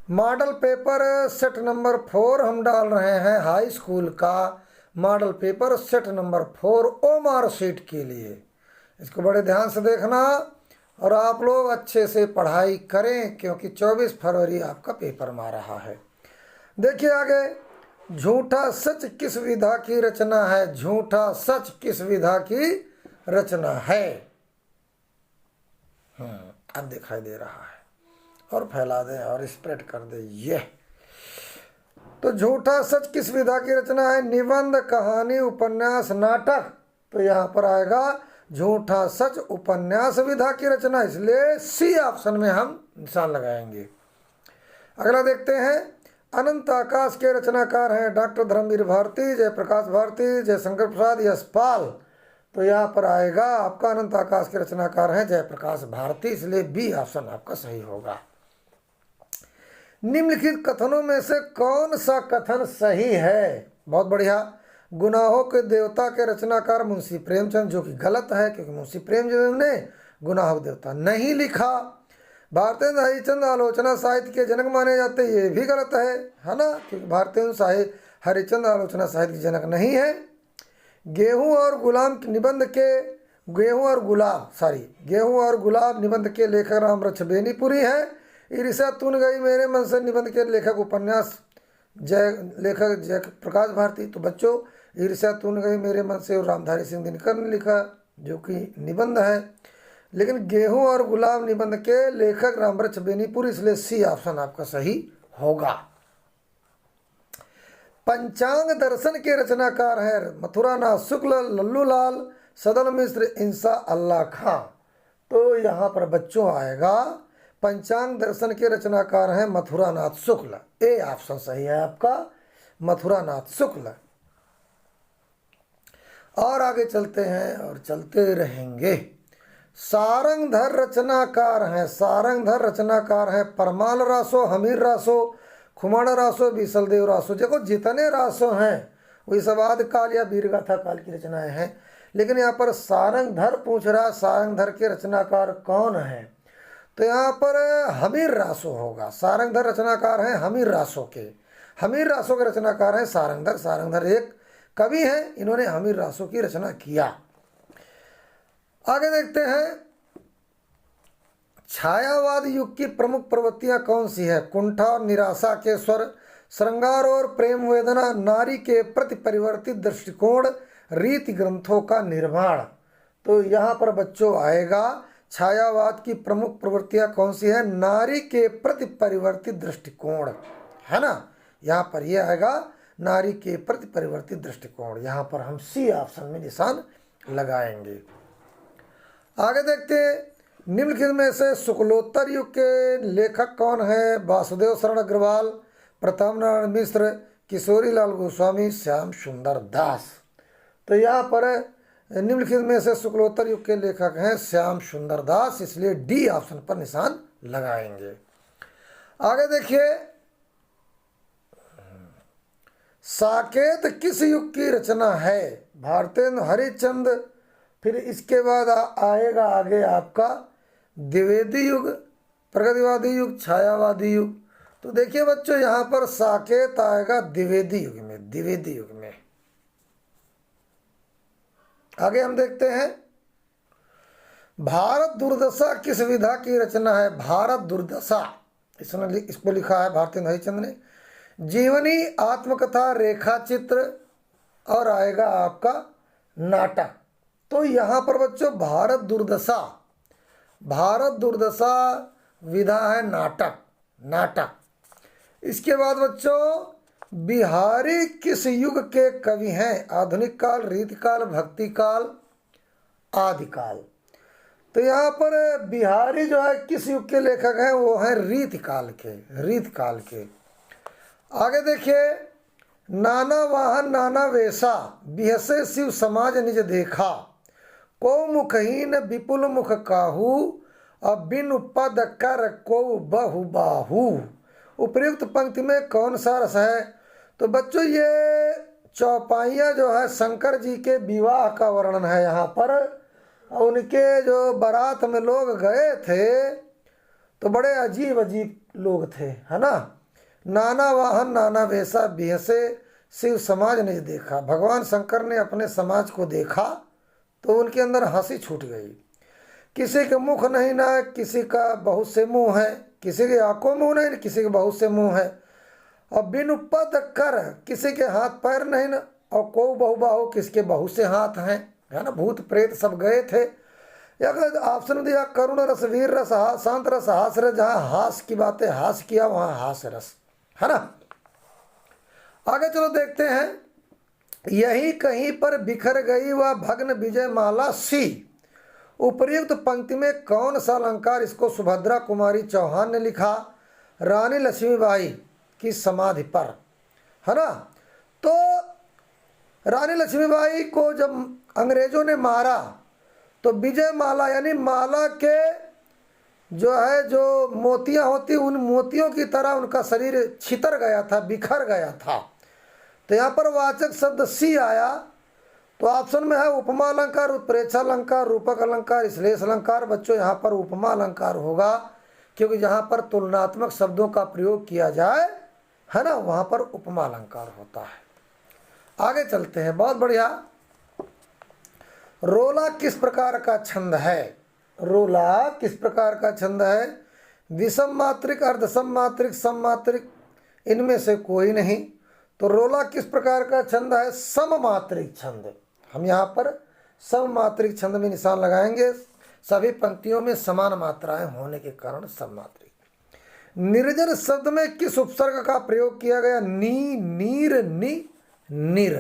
Model paper set number 4 हम डाल रहे हैं हाई स्कूल का model paper set number 4 OMR sheet के लिए। इसको बड़े ध्यान से देखना और आप लोग अच्छे से पढ़ाई करें क्योंकि 24 फरवरी आपका पेपर में आ रहा है। देखिए आगे, झूठा सच किस विधा की रचना है? झूठा सच किस विधा की रचना है? अब दिखाई दे रहा है और फैला दें और स्प्रेड कर दें। ये तो झूठा सच किस विधा की रचना है? निबंध, कहानी, उपन्यास, नाटक। तो यहाँ पर आएगा झूठा सच उपन्यास विधा की रचना, इसलिए सी ऑप्शन में हम निशान लगाएंगे। अगला देखते हैं, अनंत आकाश के रचनाकार हैं डॉक्टर धर्मवीर भारती, जयप्रकाश भारती, जयशंकर प्रसाद, यशपाल। तो यहाँ पर आएगा आपका अनंत आकाश के रचनाकार हैं जयप्रकाश भारती, इसलिए बी ऑप्शन आपका सही होगा। निम्नलिखित कथनों में से कौन सा कथन सही है? बहुत बढ़िया। गुनाहों के देवता के रचनाकार मुंशी प्रेमचंद, जो कि गलत है क्योंकि मुंशी प्रेमचंद ने गुनाहों के देवता नहीं लिखा। भारतेंद्र हरिश्चंद्र आलोचना साहित्य के जनक माने जाते, ये भी गलत है ना, क्योंकि भारतेंद्र हरिश्चंद्र आलोचना साहित्य के जनक नहीं है। गेहूं और गुलाब निबंध के लेखक रामवृक्ष बेनीपुरी है। ईर्ष्या तुन गई मेरे मन से निबंध के लेखक उपन्यास जय प्रकाश भारती। तो बच्चों, ईर्ष्या तुन गई मेरे मन से और रामधारी सिंह दिनकर ने लिखा, जो कि निबंध है। लेकिन गेहूं और गुलाब निबंध के लेखक रामवृक्ष बेनीपुरी, इसलिए सी ऑप्शन आपका सही होगा। पंचांग दर्शन के रचनाकार है मथुरानाथ शुक्ल, लल्लू लाल, सदन मिश्र, इंसा अल्लाह खां। तो यहाँ पर बच्चों आएगा पंचांग दर्शन के रचनाकार हैं मथुरानाथ शुक्ल, ए ऑप्शन सही है आपका, मथुरानाथ शुक्ल। और आगे चलते हैं और चलते रहेंगे। सारंगधर रचनाकार हैं परमाल रासो, हमीर रासो, खुमाण रासो, बीसलदेव रासो। देखो जितने रासो हैं वही सब आदि काल या वीरगाथा काल की रचनाएं हैं, लेकिन यहाँ पर सारंगधर पूछ रहा, सारंगधर के रचनाकार कौन है? तो यहाँ पर हमीर रासो होगा। सारंगधर रचनाकार हैं हमीर रासो के रचनाकार हैं सारंगधर। सारंगधर एक कवि हैं, इन्होंने हमीर रासो की रचना किया। आगे देखते हैं, छायावाद युग की प्रमुख प्रवृत्तियां कौन सी है? कुंठा और निराशा के स्वर, श्रृंगार और प्रेम वेदना, नारी के प्रति परिवर्तित दृष्टिकोण, रीति ग्रंथों का निर्माण। तो यहाँ पर बच्चों आएगा छायावाद की प्रमुख प्रवृत्तियां कौन सी है? नारी के प्रति परिवर्तित दृष्टिकोण, है ना। यहाँ पर यह आएगा नारी के प्रति परिवर्तित दृष्टिकोण। यहाँ पर हम सी ऑप्शन में निशान लगाएंगे। आगे देखते हैं, निम्नलिखित में से शुक्लोत्तर युग के लेखक कौन है? वासुदेव शरण अग्रवाल, प्रताप नारायण मिश्र, किशोरी लाल गोस्वामी, श्याम सुंदर दास। तो यहाँ पर निम्नलिखित में से शुक्लोत्तर युग के लेखक हैं श्याम सुंदर दास, इसलिए डी ऑप्शन पर निशान लगाएंगे। आगे देखिए, साकेत किस युग की रचना है? भारतेंद्र हरिश्चंद्र, फिर इसके बाद आएगा आगे आपका द्विवेदी युग, प्रगतिवादी युग, छायावादी युग। तो देखिए बच्चों, यहाँ पर साकेत आएगा द्विवेदी युग में। आगे हम देखते हैं, भारत दुर्दशा किस विधा की रचना है? भारत दुर्दशा, इसको लिखा है भारतेंद्र हरिश्चंद्र ने। जीवनी, आत्मकथा, रेखा चित्र और आएगा आपका नाटक। तो यहाँ पर बच्चों भारत दुर्दशा विधा है नाटक। इसके बाद बच्चों, बिहारी किस युग के कवि हैं? आधुनिक काल, रीतिकाल, भक्ति काल, आदिकाल। तो यहाँ पर बिहारी जो है किस युग के लेखक हैं? वो हैं रीतिकाल के। आगे देखिए, नाना वाहन नाना वेशा, बिहसे शिव समाज निज देखा, को मुखहीन विपुल मुख काहू, अब बिन पद कर को बहु बाहू। उपयुक्त पंक्ति में कौन सा रस है? तो बच्चों ये चौपाइयाँ जो है शंकर जी के विवाह का वर्णन है यहाँ पर। उनके जो बारात में लोग गए थे तो बड़े अजीब लोग थे, है ना। नाना वाहन नाना वेशा बिहसे शिव समाज ने देखा। भगवान शंकर ने अपने समाज को देखा तो उनके अंदर हंसी छूट गई। किसी के मुख नहीं ना, किसी का बहुत से मुंह है, किसी के आंखों मुंह नहीं, किसी के बहुत से मुंह है। और बिन उपद कर, किसी के हाथ पैर नहीं ना, और को बहुबाहु, किसके बहुत से हाथ हैं, है ना। भूत प्रेत सब गए थे। अगर ऑप्शन दिया करुण रस, वीर रस, शांत रस, हास रस। जहाँ हास की बातें हास किया वहाँ हास रस, है ना। आगे चलो देखते हैं। यही कहीं पर बिखर गई वह भग्न विजय माला सी। उपर्युक्त पंक्ति में कौन सा अलंकार इसको सुभद्रा कुमारी चौहान ने लिखा? रानी लक्ष्मीबाई की समाधि पर, है ना। तो रानी लक्ष्मीबाई को जब अंग्रेजों ने मारा तो विजय माला यानी माला के जो मोतियां होती, उन मोतियों की तरह उनका शरीर छितर गया था, बिखर गया था। तो यहाँ पर वाचक शब्द सी आया। तो ऑप्शन में है उपमा अलंकार, उत्प्रेक्षा अलंकार, रूपक अलंकार, श्लेष अलंकार। बच्चों यहाँ पर उपमा अलंकार होगा, क्योंकि जहाँ पर तुलनात्मक शब्दों का प्रयोग किया जाए, है ना, वहाँ पर उपमा अलंकार होता है। आगे चलते हैं, बहुत बढ़िया। रोला किस प्रकार का छंद है? रोला किस प्रकार का छंद है? विषम मात्रिक, अर्धसम मात्रिक, सम मात्रिक, इनमें से कोई नहीं। तो रोला किस प्रकार का छंद है? सममात्रिक छंद। हम यहाँ पर सममात्रिक छंद में निशान लगाएंगे। सभी पंक्तियों में समान मात्राएं होने के कारण सममात्रिक। निर्जन शब्द में किस उपसर्ग का प्रयोग किया गया? नी, नीर, नि, निर।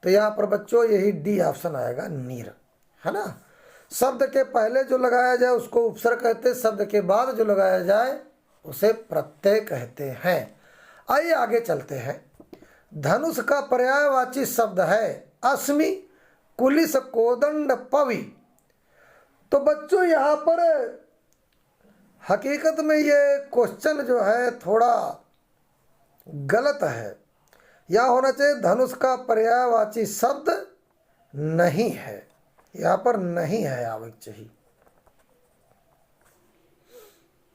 तो यहाँ पर बच्चों यही डी ऑप्शन आएगा, नीर, है ना। शब्द के पहले जो लगाया जाए उसको उपसर्ग कहते हैं, शब्द के बाद जो लगाया जाए उसे प्रत्यय कहते हैं। आइए आगे चलते हैं। धनुष का पर्यायवाची शब्द है अस्मि, कुलिस, कोदंड, पवि। तो बच्चों यहाँ पर हकीकत में ये क्वेश्चन जो है थोड़ा गलत है। यह होना चाहिए धनुष का पर्यायवाची शब्द नहीं है, यहाँ पर नहीं है, आवश्यक चाहिए,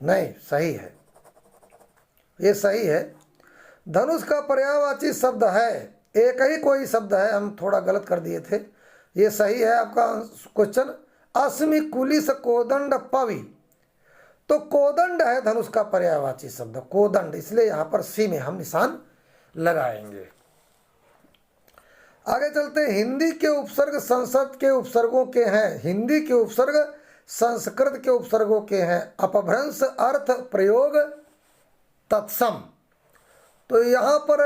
नहीं, सही है, ये सही है। धनुष का पर्यायवाची शब्द है, एक ही कोई शब्द है, हम थोड़ा गलत कर दिए थे। ये सही है आपका क्वेश्चन। अस्मि, कुलिस, कोदंड, पवि। तो कोदंड है धनुष का पर्यायवाची शब्द, कोदंड, इसलिए यहाँ पर सी में हम निशान लगाएंगे। आगे चलते हैं। हिंदी के उपसर्ग संस्कृत के उपसर्गों के हैं। हिंदी के उपसर्ग संस्कृत के उपसर्गों के हैं। अपभ्रंश, अर्थ, प्रयोग, तत्सम। तो यहाँ पर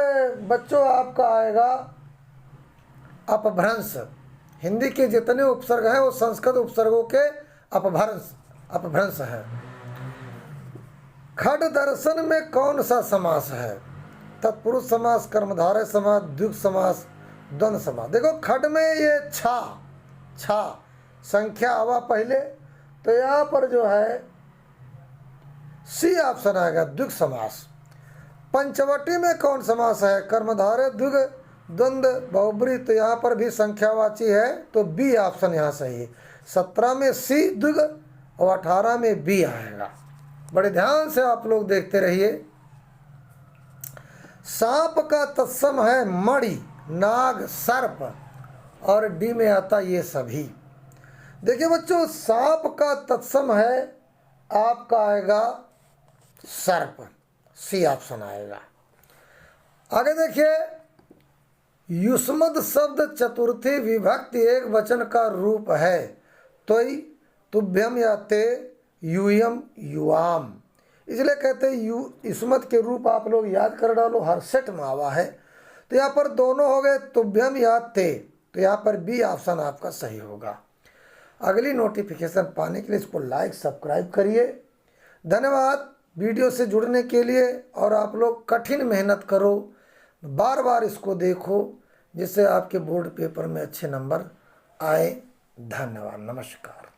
बच्चों आपका आएगा अपभ्रंश। हिंदी के जितने उपसर्ग हैं वो संस्कृत उपसर्गों के अपभ्रंश है। खड दर्शन में कौन सा समास है? तत्पुरुष समास, कर्मधारय समास, द्विगु समास, द्वंद्व समास। देखो खड में ये छा संख्या आवा पहले, तो यहाँ पर जो है सी ऑप्शन आएगा, द्विगु समास। पंचवटी में कौन समास है? कर्मधारय, द्विगु, द्वंद्व, बहुब्री। तो यहाँ पर भी संख्यावाची है, तो बी ऑप्शन यहाँ सही है। 17 में सी द्विगु और 18 में बी आएगा। बड़े ध्यान से आप लोग देखते रहिए। सांप का तत्सम है मणि, नाग, सर्प, और डी में आता ये सभी। देखिए बच्चों, सांप का तत्सम है आपका आएगा सर्प, सी ऑप्शन आएगा। आगे देखिए, युष्मद शब्द चतुर्थी विभक्ति एक वचन का रूप है। तोई, तुभ्यम या ते, यूयम, युआम। इसलिए कहते हैं युष्मद के रूप आप लोग याद कर डालो, हर सेट में आवा है। तो यहाँ पर दोनों हो गए, तुभ्यम या ते। तो यहाँ पर बी ऑप्शन आपका सही होगा। अगली नोटिफिकेशन पाने के लिए इसको लाइक, सब्सक्राइब करिए। धन्यवाद वीडियो से जुड़ने के लिए। और आप लोग कठिन मेहनत करो, बार बार इसको देखो, जिससे आपके बोर्ड पेपर में अच्छे नंबर आए। धन्यवाद, नमस्कार।